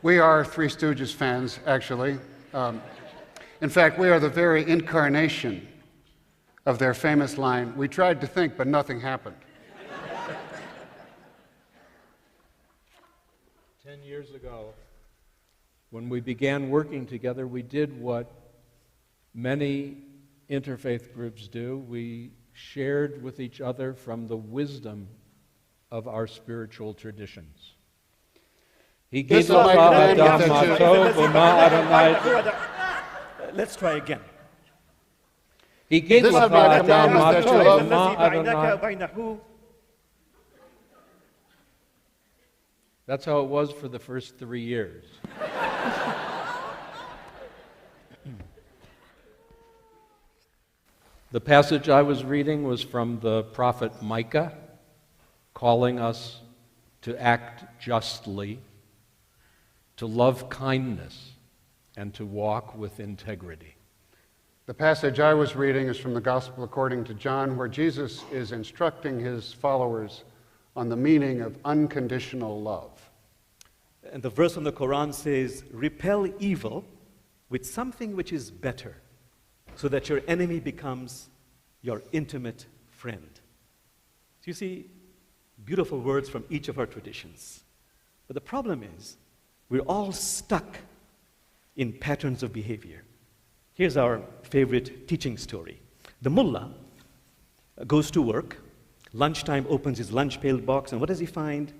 We are Three Stooges fans, actually. In fact, we are the very incarnation of their famous line, "We tried to think, but nothing happened." 10 years ago, when we began working together, we did what many interfaith groups do. We shared with each other from the wisdom of our spiritual traditions. Let's try again. That's how it was for the first 3 years. The passage I was reading was from the prophet Micah, calling us to act justly, to love kindness, and to walk with integrity. The passage I was reading is from the Gospel according to John, where Jesus is instructing his followers on the meaning of unconditional love. And the verse from the Quran says, repel evil with something which is better, so that your enemy becomes your intimate friend. So you see, beautiful words from each of our traditions. But the problem is, we're all stuck in patterns of behavior. Here's our favorite teaching story. The mullah goes to work, lunchtime opens his lunch pail box, and what does he find?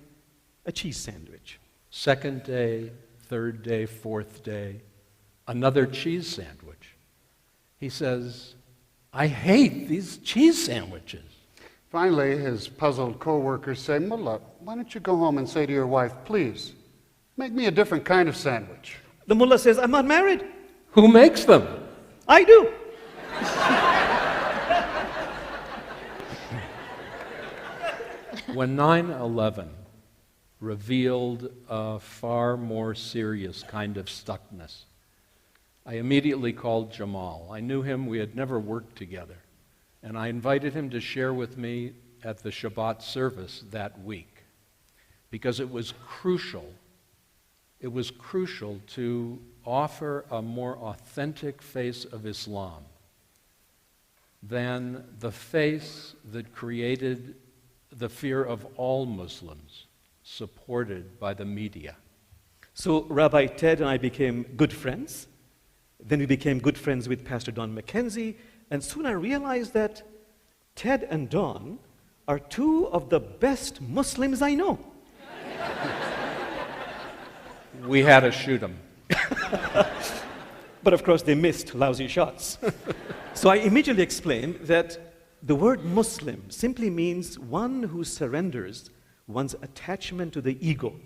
A cheese sandwich. Second day, third day, fourth day, another cheese sandwich. He says, I hate these cheese sandwiches. Finally, his puzzled co-workers say, Mullah, why don't you go home and say to your wife, please, make me a different kind of sandwich? The mullah says, I'm not married. Who makes them? I do. When 9/11 revealed a far more serious kind of stuckness, I immediately called Jamal. I knew him, we had never worked together, and I invited him to share with me at the Shabbat service that week, because it was crucial to offer a more authentic face of Islam than the face that created the fear of all Muslims, supported by the media. So Rabbi Ted and I became good friends. Then we became good friends with Pastor Don McKenzie, and soon I realized that Ted and Don are two of the best Muslims I know. We had to shoot them. But of course they missed lousy shots. So I immediately explained that the word Muslim simply means one who surrenders one's attachment to the ego.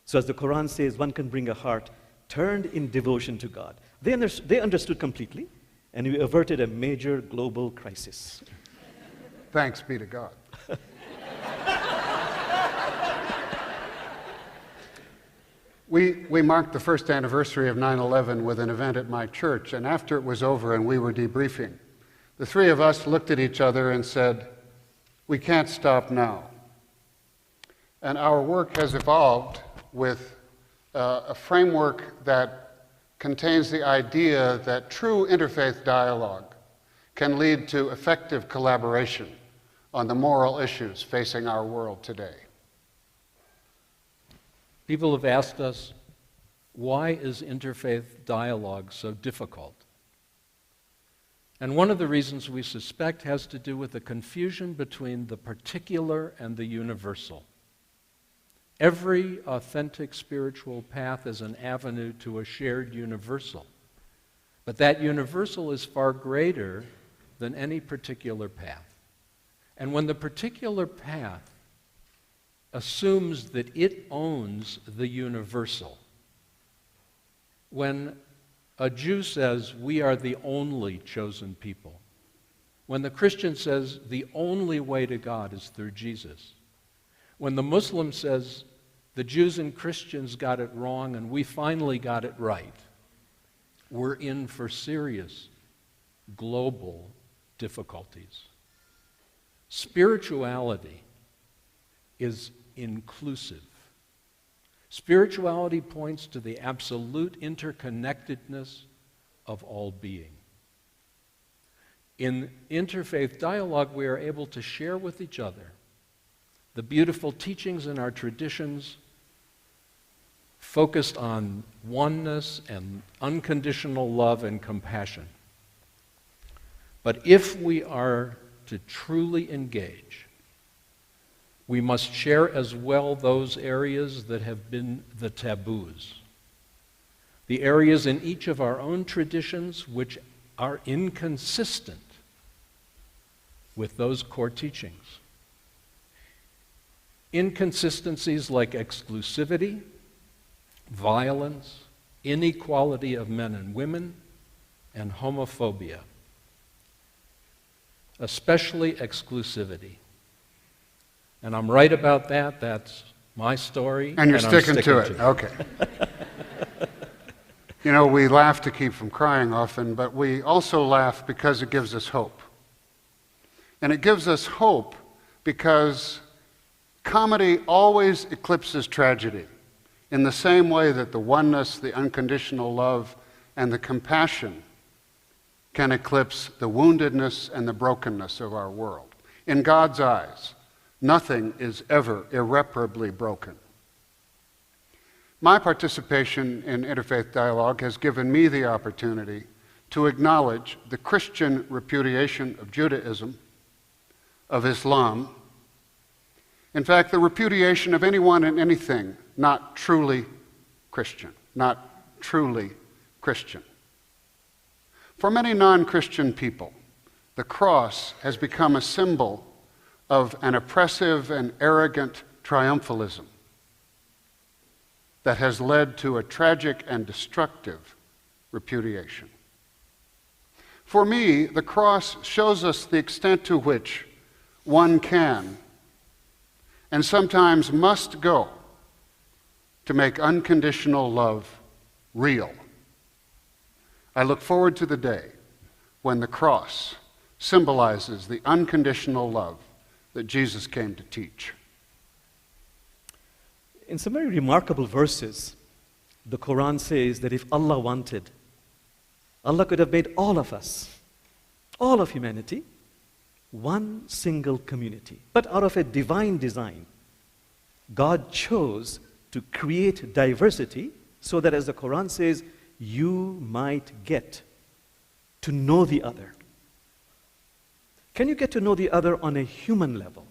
So as the Quran says, one can bring a heart turned in devotion to God. They understood completely, and we averted a major global crisis. Thanks be to God. We marked the first anniversary of 9/11 with an event at my church, and after it was over and we were debriefing, the three of us looked at each other and said, we can't stop now. And our work has evolved with a framework that contains the idea that true interfaith dialogue can lead to effective collaboration on the moral issues facing our world today. People have asked us, why is interfaith dialogue so difficult? And one of the reasons we suspect has to do with the confusion between the particular and the universal. Every authentic spiritual path is an avenue to a shared universal. But that universal is far greater than any particular path. And when the particular path assumes that it owns the universal, when a Jew says, we are the only chosen people, when the Christian says, the only way to God is through Jesus, when the Muslim says, the Jews and Christians got it wrong and we finally got it right, we're in for serious global difficulties. Spirituality is inclusive. Spirituality points to the absolute interconnectedness of all being. In interfaith dialogue, we are able to share with each other the beautiful teachings in our traditions focused on oneness and unconditional love and compassion. But if we are to truly engage, we must share as well those areas that have been the taboos, the areas in each of our own traditions which are inconsistent with those core teachings. Inconsistencies like exclusivity, violence, inequality of men and women, and homophobia. Especially exclusivity. And I'm right about that. That's my story. And you're sticking to it. Okay. You know, we laugh to keep from crying often, but we also laugh because it gives us hope. And it gives us hope because comedy always eclipses tragedy in the same way that the oneness, the unconditional love, and the compassion can eclipse the woundedness and the brokenness of our world. In God's eyes, nothing is ever irreparably broken. My participation in interfaith dialogue has given me the opportunity to acknowledge the Christian repudiation of Judaism, of Islam, in fact, the repudiation of anyone and anything not truly Christian, not truly Christian. For many non-Christian people, the cross has become a symbol of an oppressive and arrogant triumphalism that has led to a tragic and destructive repudiation. For me, the cross shows us the extent to which one can and sometimes must go to make unconditional love real. I look forward to the day when the cross symbolizes the unconditional love that Jesus came to teach. In some very remarkable verses, the Quran says that if Allah wanted, Allah could have made all of us, all of humanity, one single community. But out of a divine design, God chose to create diversity so that, as the Quran says, you might get to know the other. Can you get to know the other on a human level?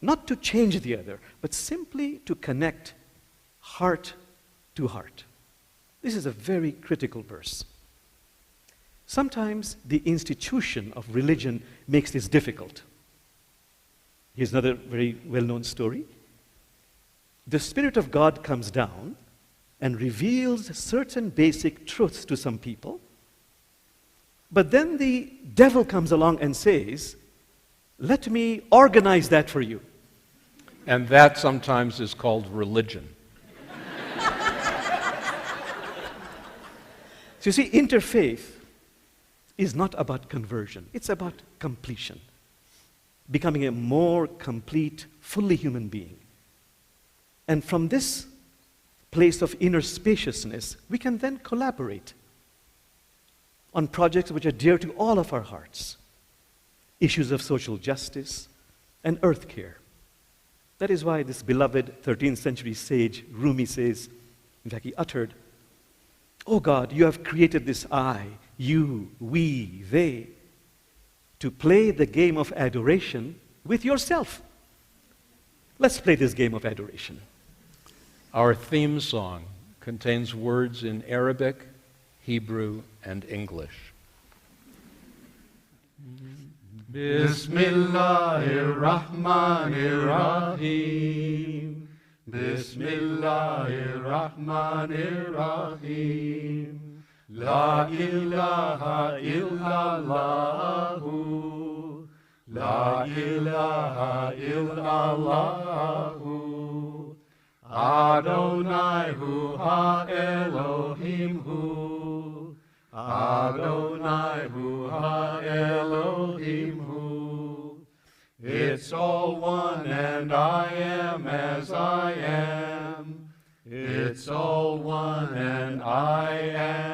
Not to change the other, but simply to connect heart to heart. This is a very critical verse. Sometimes the institution of religion makes this difficult. Here's another very well-known story. The Spirit of God comes down and reveals certain basic truths to some people, but then the devil comes along and says, let me organize that for you. And that sometimes is called religion. So you see, interfaith is not about conversion. It's about completion, becoming a more complete, fully human being. And from this place of inner spaciousness, we can then collaborate on projects which are dear to all of our hearts. Issues of social justice and earth care. That is why this beloved 13th century sage, Rumi, says, in fact he uttered, "Oh God, you have created this I, you, we, they, to play the game of adoration with yourself. Let's play this game of adoration." Our theme song contains words in Arabic, Hebrew, and English. Bismillahirrahmanirrahim. Bismillahirrahmanirrahim. La ilaha illallahu. La ilaha illallahu. Adonai hu ha Elohim hu. Adonai hu ha Elohim hu. It's all one and I am as I am. It's all one, and I am